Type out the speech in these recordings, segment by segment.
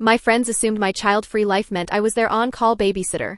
My friends assumed my child-free life meant I was their on-call babysitter.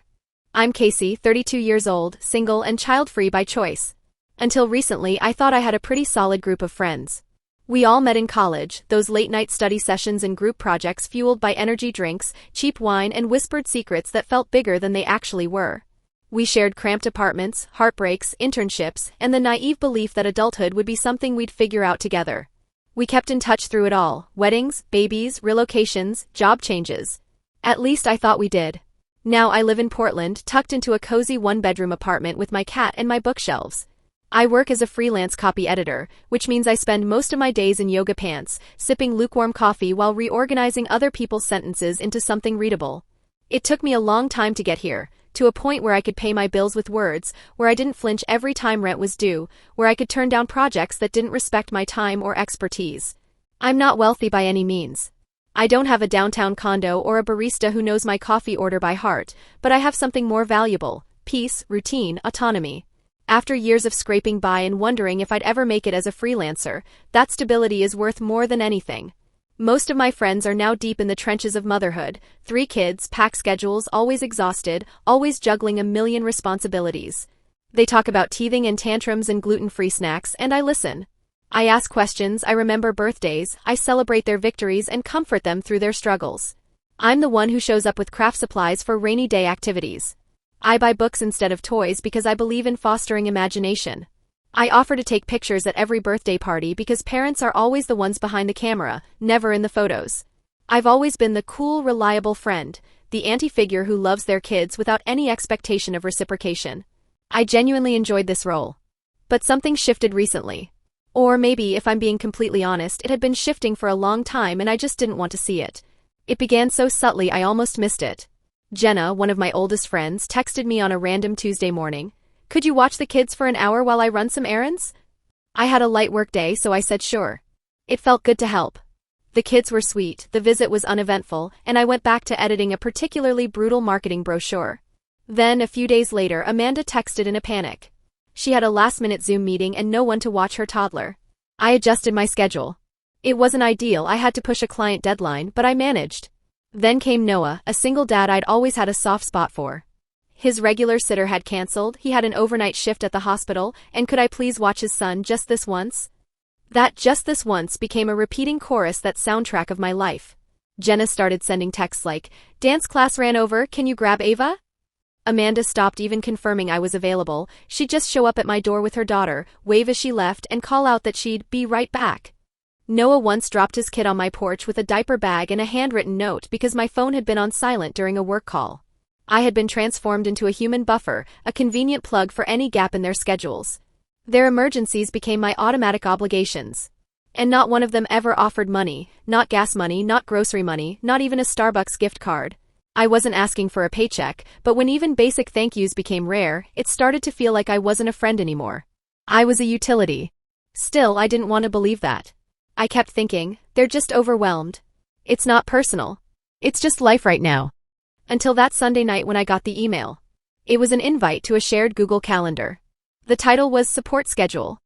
I'm Casey, 32 years old, single and child-free by choice. Until recently, I thought I had a pretty solid group of friends. We all met in college, those late-night study sessions and group projects fueled by energy drinks, cheap wine and whispered secrets that felt bigger than they actually were. We shared cramped apartments, heartbreaks, internships, and the naive belief that adulthood would be something we'd figure out together. We kept in touch through it all: weddings, babies, relocations, job changes. At least I thought we did. Now I live in Portland, tucked into a cozy one-bedroom apartment with my cat and my bookshelves. I work as a freelance copy editor, which means I spend most of my days in yoga pants, sipping lukewarm coffee while reorganizing other people's sentences into something readable. It took me a long time to get here, to a point where I could pay my bills with words, where I didn't flinch every time rent was due, where I could turn down projects that didn't respect my time or expertise. I'm not wealthy by any means. I don't have a downtown condo or a barista who knows my coffee order by heart, but I have something more valuable: peace, routine, autonomy. After years of scraping by and wondering if I'd ever make it as a freelancer, that stability is worth more than anything. Most of my friends are now deep in the trenches of motherhood: 3 kids, packed schedules, always exhausted, always juggling a million responsibilities. They talk about teething and tantrums and gluten-free snacks, and I listen. I ask questions, I remember birthdays, I celebrate their victories and comfort them through their struggles. I'm the one who shows up with craft supplies for rainy day activities. I buy books instead of toys because I believe in fostering imagination. I offer to take pictures at every birthday party because parents are always the ones behind the camera, never in the photos. I've always been the cool, reliable friend, the auntie figure who loves their kids without any expectation of reciprocation. I genuinely enjoyed this role. But something shifted recently. Or maybe, if I'm being completely honest, it had been shifting for a long time and I just didn't want to see it. It began so subtly I almost missed it. Jenna, one of my oldest friends, texted me on a random Tuesday morning. "Could you watch the kids for an hour while I run some errands?" I had a light work day, so I said sure. It felt good to help. The kids were sweet, the visit was uneventful, and I went back to editing a particularly brutal marketing brochure. Then, a few days later, Amanda texted in a panic. She had a last-minute Zoom meeting and no one to watch her toddler. I adjusted my schedule. It wasn't ideal, I had to push a client deadline, but I managed. Then came Noah, a single dad I'd always had a soft spot for. His regular sitter had canceled, he had an overnight shift at the hospital, and could I please watch his son just this once? That "just this once" became a repeating chorus, that soundtrack of my life. Jenna started sending texts like, "Dance class ran over, can you grab Ava?" Amanda stopped even confirming I was available. She'd just show up at my door with her daughter, wave as she left, and call out that she'd be right back. Noah once dropped his kid on my porch with a diaper bag and a handwritten note because my phone had been on silent during a work call. I had been transformed into a human buffer, a convenient plug for any gap in their schedules. Their emergencies became my automatic obligations. And not one of them ever offered money, not gas money, not grocery money, not even a Starbucks gift card. I wasn't asking for a paycheck, but when even basic thank yous became rare, it started to feel like I wasn't a friend anymore. I was a utility. Still, I didn't want to believe that. I kept thinking, they're just overwhelmed. It's not personal. It's just life right now. Until that Sunday night when I got the email. It was an invite to a shared Google Calendar. The title was Support Schedule.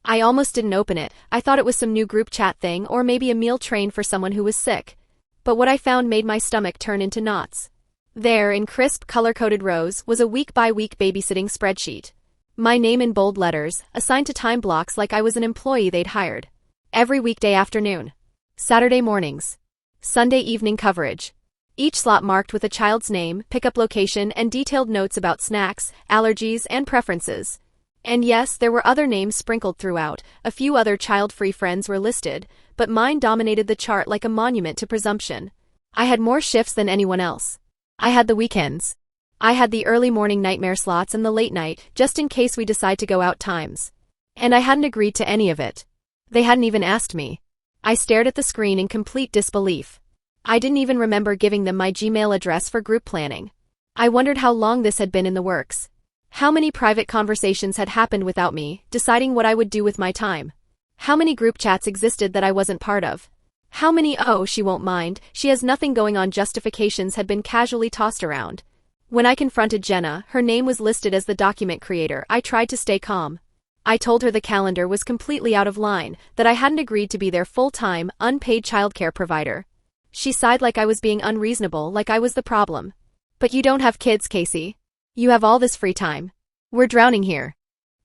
I almost didn't open it. I thought it was some new group chat thing or maybe a meal train for someone who was sick. But what I found made my stomach turn into knots. There, in crisp, color-coded rows, was a week-by-week babysitting spreadsheet. My name in bold letters, assigned to time blocks like I was an employee they'd hired. Every weekday afternoon. Saturday mornings. Sunday evening coverage. Each slot marked with a child's name, pickup location, and detailed notes about snacks, allergies, and preferences. And yes, there were other names sprinkled throughout. A few other child-free friends were listed, but mine dominated the chart like a monument to presumption. I had more shifts than anyone else. I had the weekends. I had the early morning nightmare slots and the late night, just in case we decide to go out times. And I hadn't agreed to any of it. They hadn't even asked me. I stared at the screen in complete disbelief. I didn't even remember giving them my Gmail address for group planning. I wondered how long this had been in the works. How many private conversations had happened without me, deciding what I would do with my time? How many group chats existed that I wasn't part of? How many "oh, she won't mind, she has nothing going on" justifications had been casually tossed around? When I confronted Jenna, her name was listed as the document creator. I tried to stay calm. I told her the calendar was completely out of line, that I hadn't agreed to be their full-time, unpaid childcare provider. She sighed like I was being unreasonable, like I was the problem. But you don't have kids, Casey. You have all this free time. We're drowning here.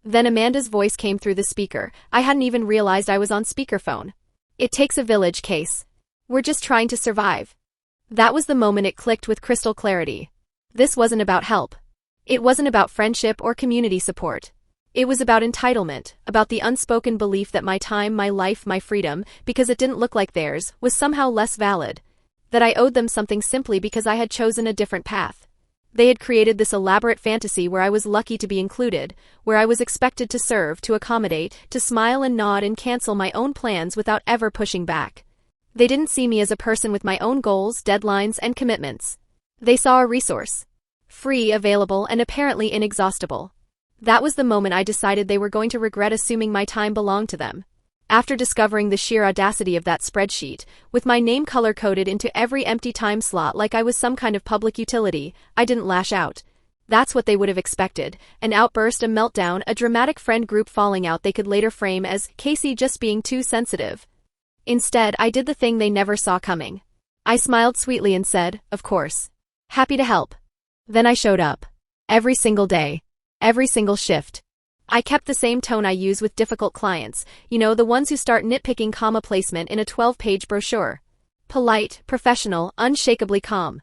Then Amanda's voice came through the speaker. I hadn't even realized I was on speakerphone. It takes a village, Case. We're just trying to survive. That was the moment it clicked with crystal clarity. This wasn't about help. It wasn't about friendship or community support. It was about entitlement, about the unspoken belief that my time, my life, my freedom, because it didn't look like theirs, was somehow less valid. That I owed them something simply because I had chosen a different path. They had created this elaborate fantasy where I was lucky to be included, where I was expected to serve, to accommodate, to smile and nod and cancel my own plans without ever pushing back. They didn't see me as a person with my own goals, deadlines, and commitments. They saw a resource. Free, available, and apparently inexhaustible. That was the moment I decided they were going to regret assuming my time belonged to them. After discovering the sheer audacity of that spreadsheet, with my name color-coded into every empty time slot like I was some kind of public utility, I didn't lash out. That's what they would have expected, an outburst, a meltdown, a dramatic friend group falling out they could later frame as Casey just being too sensitive. Instead, I did the thing they never saw coming. I smiled sweetly and said, of course. Happy to help. Then I showed up. Every single day. Every single shift. I kept the same tone I use with difficult clients, the ones who start nitpicking comma placement in a 12-page brochure. Polite, professional, unshakably calm.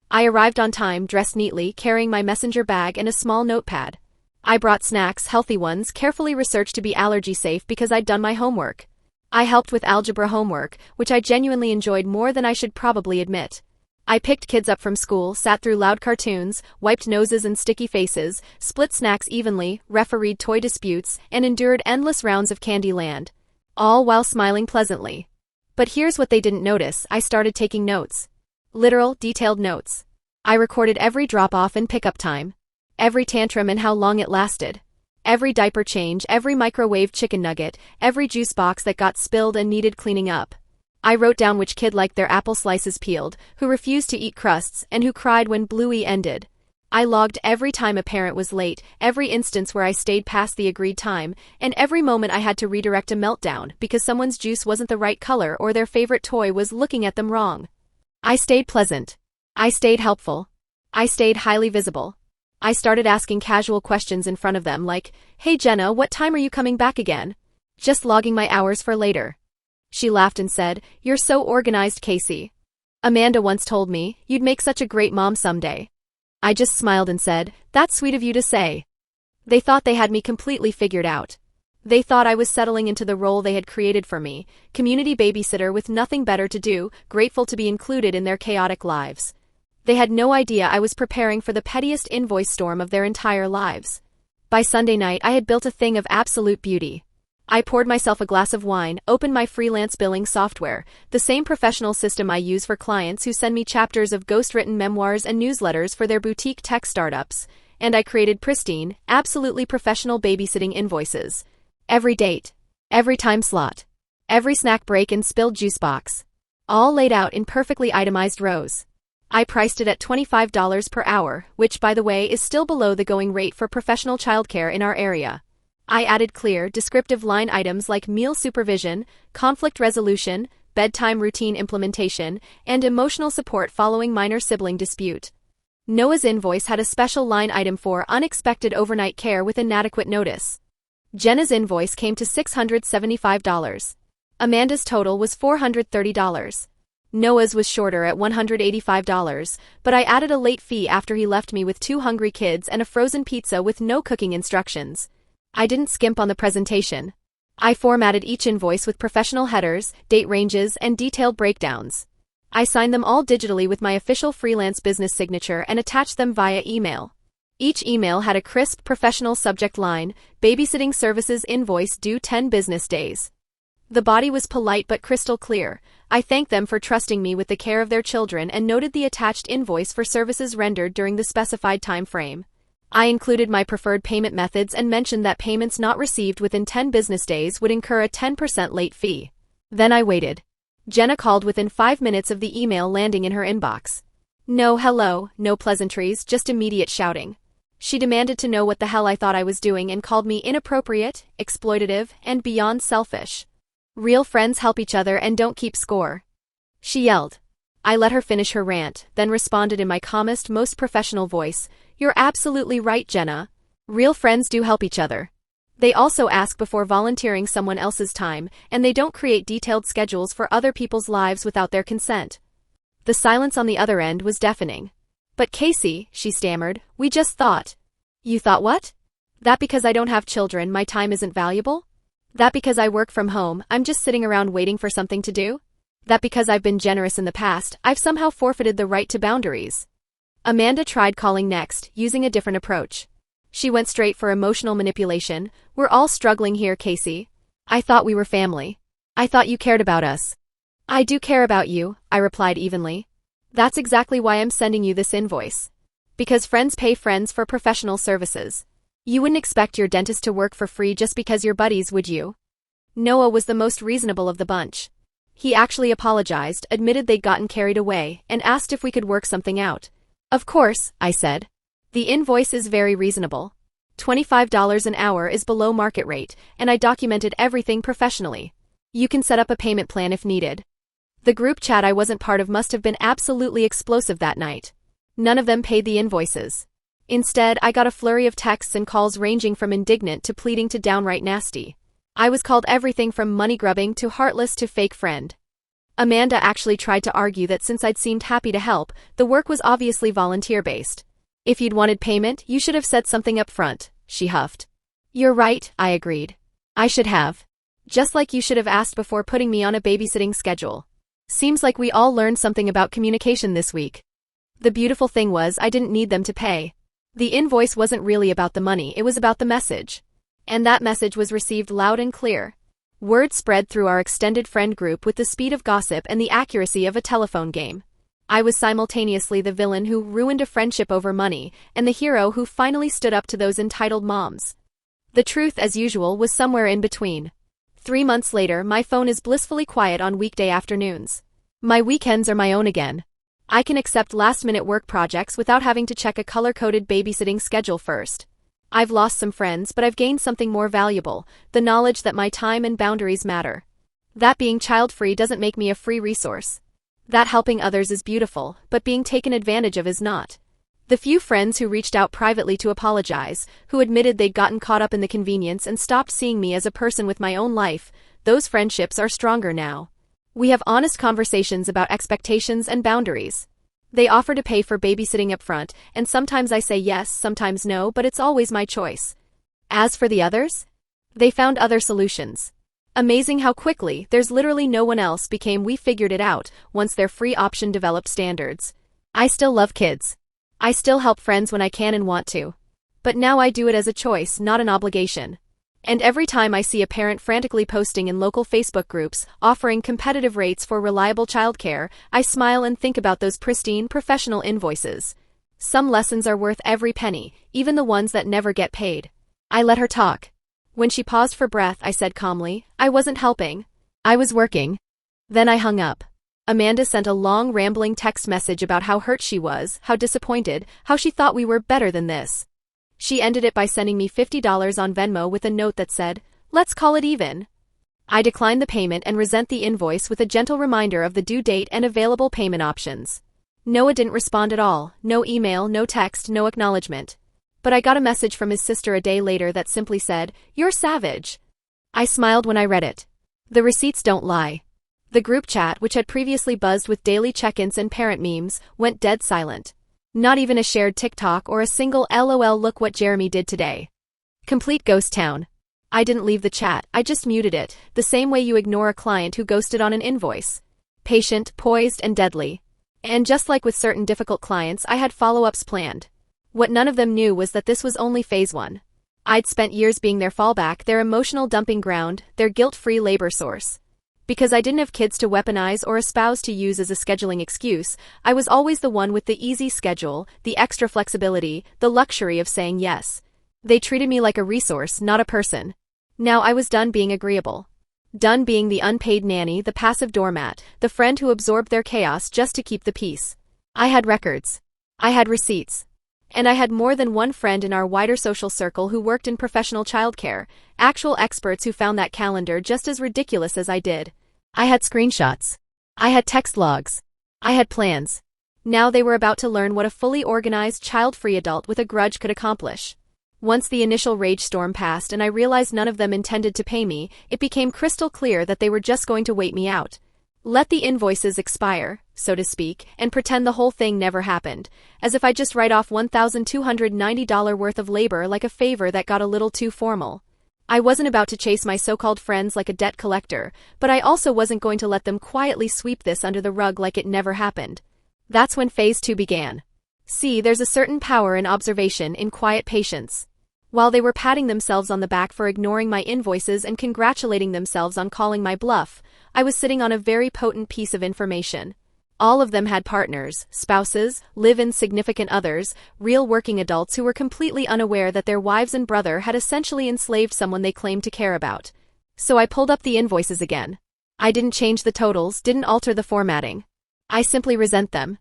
I arrived on time, dressed neatly, carrying my messenger bag and a small notepad. I brought snacks, healthy ones, carefully researched to be allergy-safe because I'd done my homework. I helped with algebra homework, which I genuinely enjoyed more than I should probably admit. I picked kids up from school, sat through loud cartoons, wiped noses and sticky faces, split snacks evenly, refereed toy disputes, and endured endless rounds of Candyland. All while smiling pleasantly. But here's what they didn't notice: I started taking notes. Literal, detailed notes. I recorded every drop-off and pickup time. Every tantrum and how long it lasted. Every diaper change, every microwave chicken nugget, every juice box that got spilled and needed cleaning up. I wrote down which kid liked their apple slices peeled, who refused to eat crusts, and who cried when Bluey ended. I logged every time a parent was late, every instance where I stayed past the agreed time, and every moment I had to redirect a meltdown because someone's juice wasn't the right color or their favorite toy was looking at them wrong. I stayed pleasant. I stayed helpful. I stayed highly visible. I started asking casual questions in front of them like, "Hey Jenna, what time are you coming back again?" Just logging my hours for later. She laughed and said, "You're so organized, Casey. Amanda once told me, you'd make such a great mom someday." I just smiled and said, "That's sweet of you to say." They thought they had me completely figured out. They thought I was settling into the role they had created for me, community babysitter with nothing better to do, grateful to be included in their chaotic lives. They had no idea I was preparing for the pettiest invoice storm of their entire lives. By Sunday night, I had built a thing of absolute beauty. I poured myself a glass of wine, opened my freelance billing software, the same professional system I use for clients who send me chapters of ghost-written memoirs and newsletters for their boutique tech startups, and I created pristine, absolutely professional babysitting invoices. Every date, every time slot, every snack break and spilled juice box, all laid out in perfectly itemized rows. I priced it at $25 per hour, which, by the way, is still below the going rate for professional childcare in our area. I added clear, descriptive line items like meal supervision, conflict resolution, bedtime routine implementation, and emotional support following minor sibling dispute. Noah's invoice had a special line item for unexpected overnight care with inadequate notice. Jenna's invoice came to $675. Amanda's total was $430. Noah's was shorter at $185, but I added a late fee after he left me with 2 hungry kids and a frozen pizza with no cooking instructions. I didn't skimp on the presentation. I formatted each invoice with professional headers, date ranges, and detailed breakdowns. I signed them all digitally with my official freelance business signature and attached them via email. Each email had a crisp, professional subject line: babysitting services invoice due 10 business days. The body was polite but crystal clear. I thanked them for trusting me with the care of their children and noted the attached invoice for services rendered during the specified time frame. I included my preferred payment methods and mentioned that payments not received within 10 business days would incur a 10% late fee. Then I waited. Jenna called within 5 minutes of the email landing in her inbox. No hello, no pleasantries, just immediate shouting. She demanded to know what the hell I thought I was doing and called me inappropriate, exploitative, and beyond selfish. Real friends help each other and don't keep score. She yelled. I let her finish her rant, then responded in my calmest, most professional voice, "You're absolutely right, Jenna. Real friends do help each other. They also ask before volunteering someone else's time, and they don't create detailed schedules for other people's lives without their consent." The silence on the other end was deafening. "But Casey," she stammered, "we just thought." "You thought what? That because I don't have children, my time isn't valuable? That because I work from home, I'm just sitting around waiting for something to do? That because I've been generous in the past, I've somehow forfeited the right to boundaries?" Amanda tried calling next, using a different approach. She went straight for emotional manipulation. "We're all struggling here, Casey. I thought we were family. I thought you cared about us." "I do care about you," I replied evenly. "That's exactly why I'm sending you this invoice. Because friends pay friends for professional services. You wouldn't expect your dentist to work for free just because you're buddies, would you?" Noah was the most reasonable of the bunch. He actually apologized, admitted they'd gotten carried away, and asked if we could work something out. "Of course," I said. "The invoice is very reasonable. $25 an hour is below market rate, and I documented everything professionally. You can set up a payment plan if needed." The group chat I wasn't part of must have been absolutely explosive that night. None of them paid the invoices. Instead, I got a flurry of texts and calls ranging from indignant to pleading to downright nasty. I was called everything from money-grubbing to heartless to fake friend. Amanda actually tried to argue that since I'd seemed happy to help, the work was obviously volunteer-based. "If you'd wanted payment, you should have said something up front," she huffed. "You're right," I agreed. "I should have. Just like you should have asked before putting me on a babysitting schedule. Seems like we all learned something about communication this week." The beautiful thing was I didn't need them to pay. The invoice wasn't really about the money, it was about the message. And that message was received loud and clear. Word spread through our extended friend group with the speed of gossip and the accuracy of a telephone game. I was simultaneously the villain who ruined a friendship over money, and the hero who finally stood up to those entitled moms. The truth, as usual, was somewhere in between. 3 months later, my phone is blissfully quiet on weekday afternoons. My weekends are my own again. I can accept last-minute work projects without having to check a color-coded babysitting schedule first. I've lost some friends, but I've gained something more valuable, the knowledge that my time and boundaries matter. That being child-free doesn't make me a free resource. That helping others is beautiful, but being taken advantage of is not. The few friends who reached out privately to apologize, who admitted they'd gotten caught up in the convenience and stopped seeing me as a person with my own life, those friendships are stronger now. We have honest conversations about expectations and boundaries. They offer to pay for babysitting up front, and sometimes I say yes, sometimes no, but it's always my choice. As for the others? They found other solutions. Amazing how quickly, there's literally no one else became "we figured it out" once their free option developed standards. I still love kids. I still help friends when I can and want to. But now I do it as a choice, not an obligation. And every time I see a parent frantically posting in local Facebook groups, offering competitive rates for reliable childcare, I smile and think about those pristine, professional invoices. Some lessons are worth every penny, even the ones that never get paid. I let her talk. When she paused for breath, I said calmly, "I wasn't helping. I was working." Then I hung up. Amanda sent a long, rambling text message about how hurt she was, how disappointed, how she thought we were better than this. She ended it by sending me $50 on Venmo with a note that said, "Let's call it even." I declined the payment and resent the invoice with a gentle reminder of the due date and available payment options. Noah didn't respond at all, no email, no text, no acknowledgement. But I got a message from his sister a day later that simply said, "You're savage." I smiled when I read it. The receipts don't lie. The group chat, which had previously buzzed with daily check-ins and parent memes, went dead silent. Not even a shared TikTok or a single "LOL look what Jeremy did today." Complete ghost town. I didn't leave the chat, I just muted it, the same way you ignore a client who ghosted on an invoice. Patient, poised, and deadly. And just like with certain difficult clients, I had follow-ups planned. What none of them knew was that this was only phase 1. I'd spent years being their fallback, their emotional dumping ground, their guilt-free labor source. Because I didn't have kids to weaponize or espouse to use as a scheduling excuse, I was always the one with the easy schedule, the extra flexibility, the luxury of saying yes. They treated me like a resource, not a person. Now I was done being agreeable. Done being the unpaid nanny, the passive doormat, the friend who absorbed their chaos just to keep the peace. I had records. I had receipts. And I had more than one friend in our wider social circle who worked in professional childcare, actual experts who found that calendar just as ridiculous as I did. I had screenshots. I had text logs. I had plans. Now they were about to learn what a fully organized, child-free adult with a grudge could accomplish. Once the initial rage storm passed and I realized none of them intended to pay me, it became crystal clear that they were just going to wait me out. Let the invoices expire, so to speak, and pretend the whole thing never happened, as if I just write off $1,290 worth of labor like a favor that got a little too formal. I wasn't about to chase my so-called friends like a debt collector, but I also wasn't going to let them quietly sweep this under the rug like it never happened. That's when phase 2 began. See, there's a certain power in observation, in quiet patience. While they were patting themselves on the back for ignoring my invoices and congratulating themselves on calling my bluff, I was sitting on a very potent piece of information. All of them had partners, spouses, live-in significant others, real working adults who were completely unaware that their wives and brother had essentially enslaved someone they claimed to care about. So I pulled up the invoices again. I didn't change the totals, didn't alter the formatting. I simply resent them.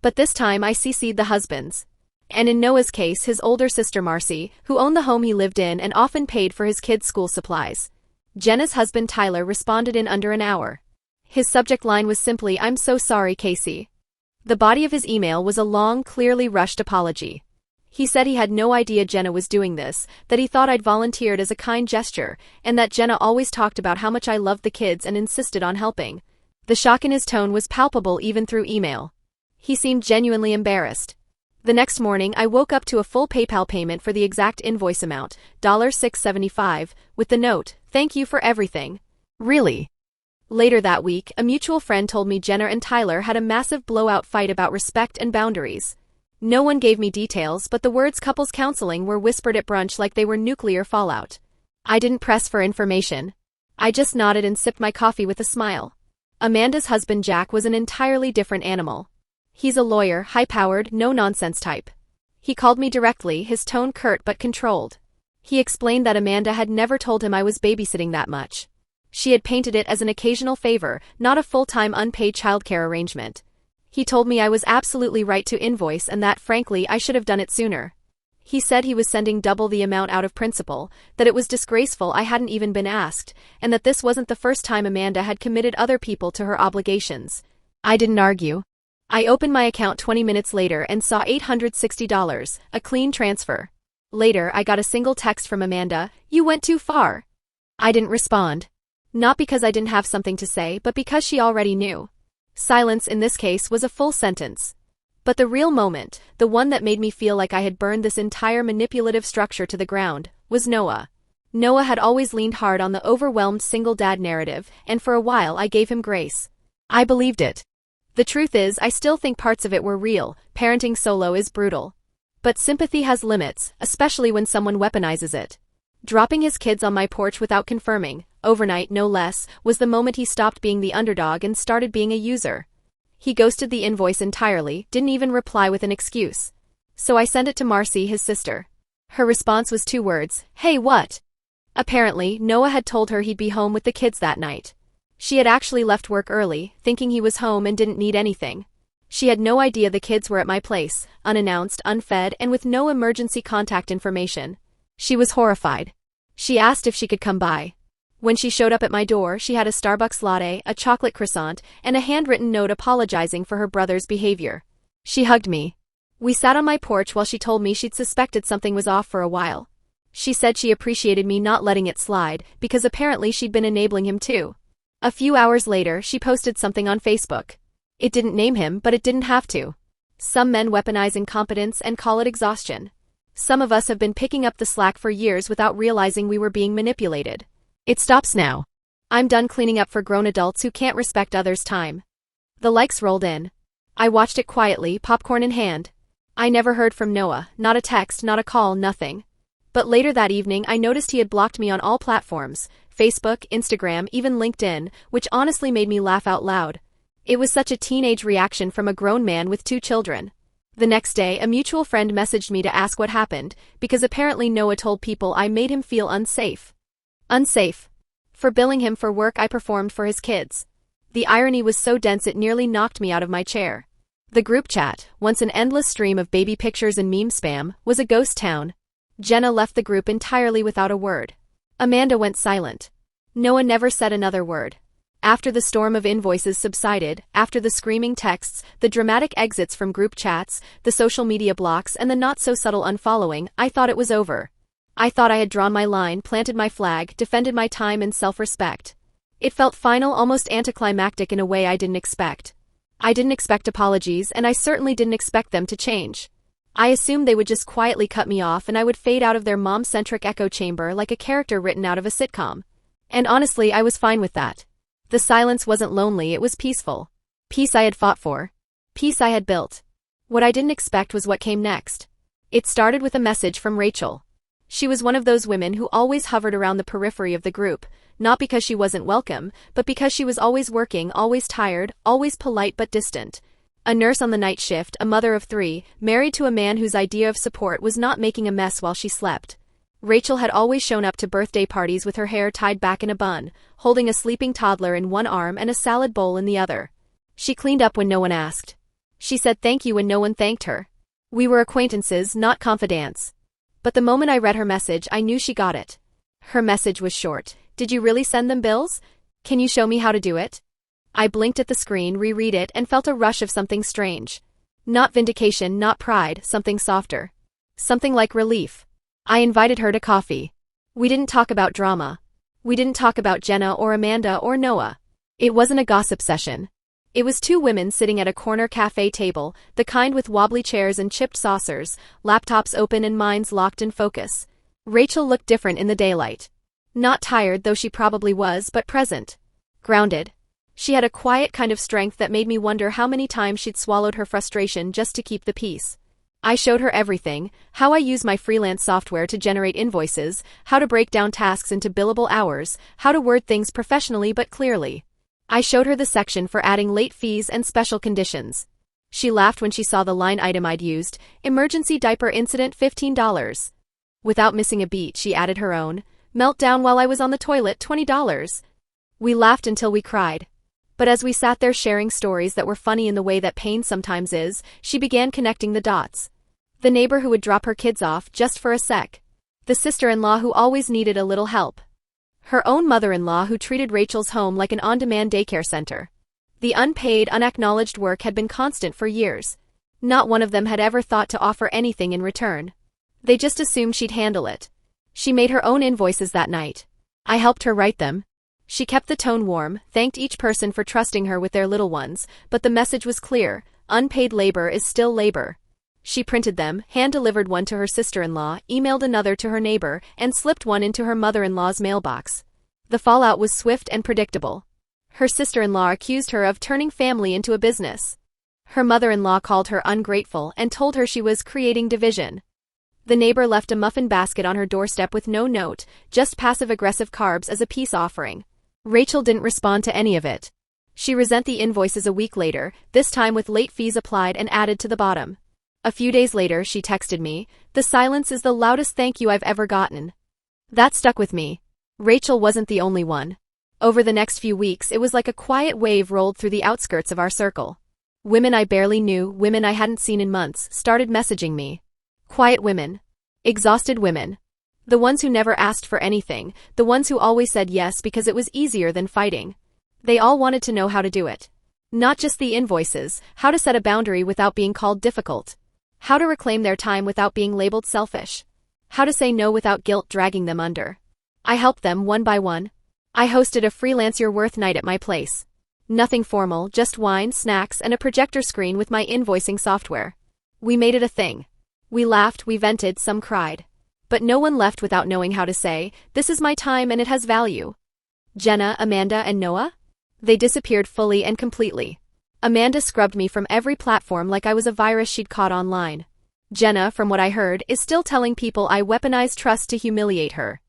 But this time I CC'd the husbands. And in Noah's case, his older sister Marcy, who owned the home he lived in and often paid for his kids' school supplies. Jenna's husband Tyler responded in under an hour. His subject line was simply, "I'm so sorry, Casey." The body of his email was a long, clearly rushed apology. He said he had no idea Jenna was doing this, that he thought I'd volunteered as a kind gesture, and that Jenna always talked about how much I loved the kids and insisted on helping. The shock in his tone was palpable even through email. He seemed genuinely embarrassed. The next morning I woke up to a full PayPal payment for the exact invoice amount, $675, with the note, "Thank you for everything." Really? Later that week, a mutual friend told me Jenna and Tyler had a massive blowout fight about respect and boundaries. No one gave me details, but the words couples counseling were whispered at brunch like they were nuclear fallout. I didn't press for information. I just nodded and sipped my coffee with a smile. Amanda's husband Jack was an entirely different animal. He's a lawyer, high-powered, no-nonsense type. He called me directly, his tone curt but controlled. He explained that Amanda had never told him I was babysitting that much. She had painted it as an occasional favor, not a full-time unpaid childcare arrangement. He told me I was absolutely right to invoice and that, frankly, I should have done it sooner. He said he was sending double the amount out of principle, that it was disgraceful I hadn't even been asked, and that this wasn't the first time Amanda had committed other people to her obligations. I didn't argue. I opened my account 20 minutes later and saw $860, a clean transfer. Later, I got a single text from Amanda, "You went too far." I didn't respond. Not because I didn't have something to say, but because she already knew. Silence in this case was a full sentence. But the real moment, the one that made me feel like I had burned this entire manipulative structure to the ground, was Noah. Noah had always leaned hard on the overwhelmed single dad narrative, and for a while I gave him grace. I believed it. The truth is, I still think parts of it were real. Parenting solo is brutal. But sympathy has limits, especially when someone weaponizes it. Dropping his kids on my porch without confirming, overnight no less, was the moment he stopped being the underdog and started being a user. He ghosted the invoice entirely, didn't even reply with an excuse. So I sent it to Marcy, his sister. Her response was 2 words, "Hey, what?" Apparently, Noah had told her he'd be home with the kids that night. She had actually left work early, thinking he was home and didn't need anything. She had no idea the kids were at my place, unannounced, unfed, and with no emergency contact information. She was horrified. She asked if she could come by. When she showed up at my door, she had a Starbucks latte, a chocolate croissant, and a handwritten note apologizing for her brother's behavior. She hugged me. We sat on my porch while she told me she'd suspected something was off for a while. She said she appreciated me not letting it slide, because apparently she'd been enabling him too. A few hours later, she posted something on Facebook. It didn't name him, but it didn't have to. Some men weaponize incompetence and call it exhaustion. Some of us have been picking up the slack for years without realizing we were being manipulated. It stops now. I'm done cleaning up for grown adults who can't respect others' time. The likes rolled in. I watched it quietly, popcorn in hand. I never heard from Noah, not a text, not a call, nothing. But later that evening I noticed he had blocked me on all platforms, Facebook, Instagram, even LinkedIn, which honestly made me laugh out loud. It was such a teenage reaction from a grown man with 2 children. The next day, a mutual friend messaged me to ask what happened, because apparently Noah told people I made him feel unsafe. Unsafe. For billing him for work I performed for his kids. The irony was so dense it nearly knocked me out of my chair. The group chat, once an endless stream of baby pictures and meme spam, was a ghost town. Jenna left the group entirely without a word. Amanda went silent. Noah never said another word. After the storm of invoices subsided, after the screaming texts, the dramatic exits from group chats, the social media blocks and the not-so-subtle unfollowing, I thought it was over. I thought I had drawn my line, planted my flag, defended my time and self-respect. It felt final, almost anticlimactic in a way I didn't expect. I didn't expect apologies, and I certainly didn't expect them to change. I assumed they would just quietly cut me off and I would fade out of their mom-centric echo chamber like a character written out of a sitcom. And honestly, I was fine with that. The silence wasn't lonely, it was peaceful. Peace I had fought for. Peace I had built. What I didn't expect was what came next. It started with a message from Rachel. She was one of those women who always hovered around the periphery of the group, not because she wasn't welcome, but because she was always working, always tired, always polite but distant. A nurse on the night shift, a mother of 3, married to a man whose idea of support was not making a mess while she slept. Rachel had always shown up to birthday parties with her hair tied back in a bun, holding a sleeping toddler in one arm and a salad bowl in the other. She cleaned up when no one asked. She said thank you when no one thanked her. We were acquaintances, not confidants. But the moment I read her message, I knew she got it. Her message was short. Did you really send them bills? Can you show me how to do it? I blinked at the screen, reread it, and felt a rush of something strange. Not vindication, not pride, something softer. Something like relief. I invited her to coffee. We didn't talk about drama. We didn't talk about Jenna or Amanda or Noah. It wasn't a gossip session. It was 2 women sitting at a corner cafe table, the kind with wobbly chairs and chipped saucers, laptops open and minds locked in focus. Rachel looked different in the daylight. Not tired, though she probably was, but present. Grounded. She had a quiet kind of strength that made me wonder how many times she'd swallowed her frustration just to keep the peace. I showed her everything, how I use my freelance software to generate invoices, how to break down tasks into billable hours, how to word things professionally but clearly. I showed her the section for adding late fees and special conditions. She laughed when she saw the line item I'd used, emergency diaper incident $15. Without missing a beat, she added her own, meltdown while I was on the toilet $20. We laughed until we cried. But as we sat there sharing stories that were funny in the way that pain sometimes is, she began connecting the dots. The neighbor who would drop her kids off just for a sec. The sister-in-law who always needed a little help. Her own mother-in-law who treated Rachel's home like an on-demand daycare center. The unpaid, unacknowledged work had been constant for years. Not one of them had ever thought to offer anything in return. They just assumed she'd handle it. She made her own invoices that night. I helped her write them. She kept the tone warm, thanked each person for trusting her with their little ones, but the message was clear: unpaid labor is still labor. She printed them, hand-delivered one to her sister-in-law, emailed another to her neighbor, and slipped one into her mother-in-law's mailbox. The fallout was swift and predictable. Her sister-in-law accused her of turning family into a business. Her mother-in-law called her ungrateful and told her she was creating division. The neighbor left a muffin basket on her doorstep with no note, just passive-aggressive carbs as a peace offering. Rachel didn't respond to any of it. She resent the invoices a week later, this time with late fees applied and added to the bottom. A few days later, she texted me, "The silence is the loudest thank you I've ever gotten." That stuck with me. Rachel wasn't the only one. Over the next few weeks, it was like a quiet wave rolled through the outskirts of our circle. Women I barely knew, women I hadn't seen in months, started messaging me. Quiet women. Exhausted women. The ones who never asked for anything, the ones who always said yes because it was easier than fighting. They all wanted to know how to do it. Not just the invoices, how to set a boundary without being called difficult. How to reclaim their time without being labeled selfish. How to say no without guilt dragging them under. I helped them one by one. I hosted a freelance Your Worth night at my place. Nothing formal, just wine, snacks, and a projector screen with my invoicing software. We made it a thing. We laughed, we vented, some cried. But no one left without knowing how to say, "This is my time and it has value." Jenna, Amanda, and Noah? They disappeared fully and completely. Amanda scrubbed me from every platform like I was a virus she'd caught online. Jenna, from what I heard, is still telling people I weaponized trust to humiliate her.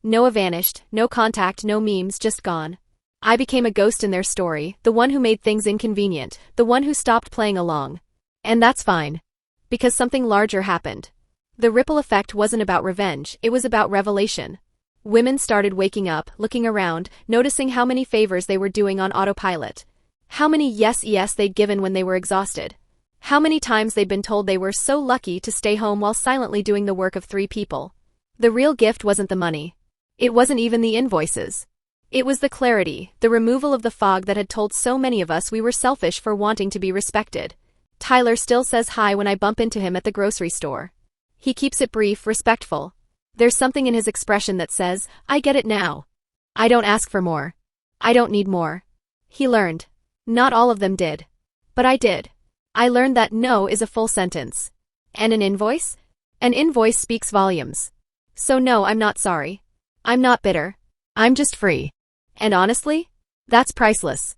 Noah vanished, no contact, no memes, just gone. I became a ghost in their story, the one who made things inconvenient, the one who stopped playing along. And that's fine. Because something larger happened. The ripple effect wasn't about revenge, it was about revelation. Women started waking up, looking around, noticing how many favors they were doing on autopilot. How many yes they'd given when they were exhausted. How many times they'd been told they were so lucky to stay home while silently doing the work of 3 people. The real gift wasn't the money. It wasn't even the invoices. It was the clarity, the removal of the fog that had told so many of us we were selfish for wanting to be respected. Tyler still says hi when I bump into him at the grocery store. He keeps it brief, respectful. There's something in his expression that says, I get it now. I don't ask for more. I don't need more. He learned. Not all of them did. But I did. I learned that no is a full sentence. And an invoice? An invoice speaks volumes. So no, I'm not sorry. I'm not bitter. I'm just free. And honestly, that's priceless.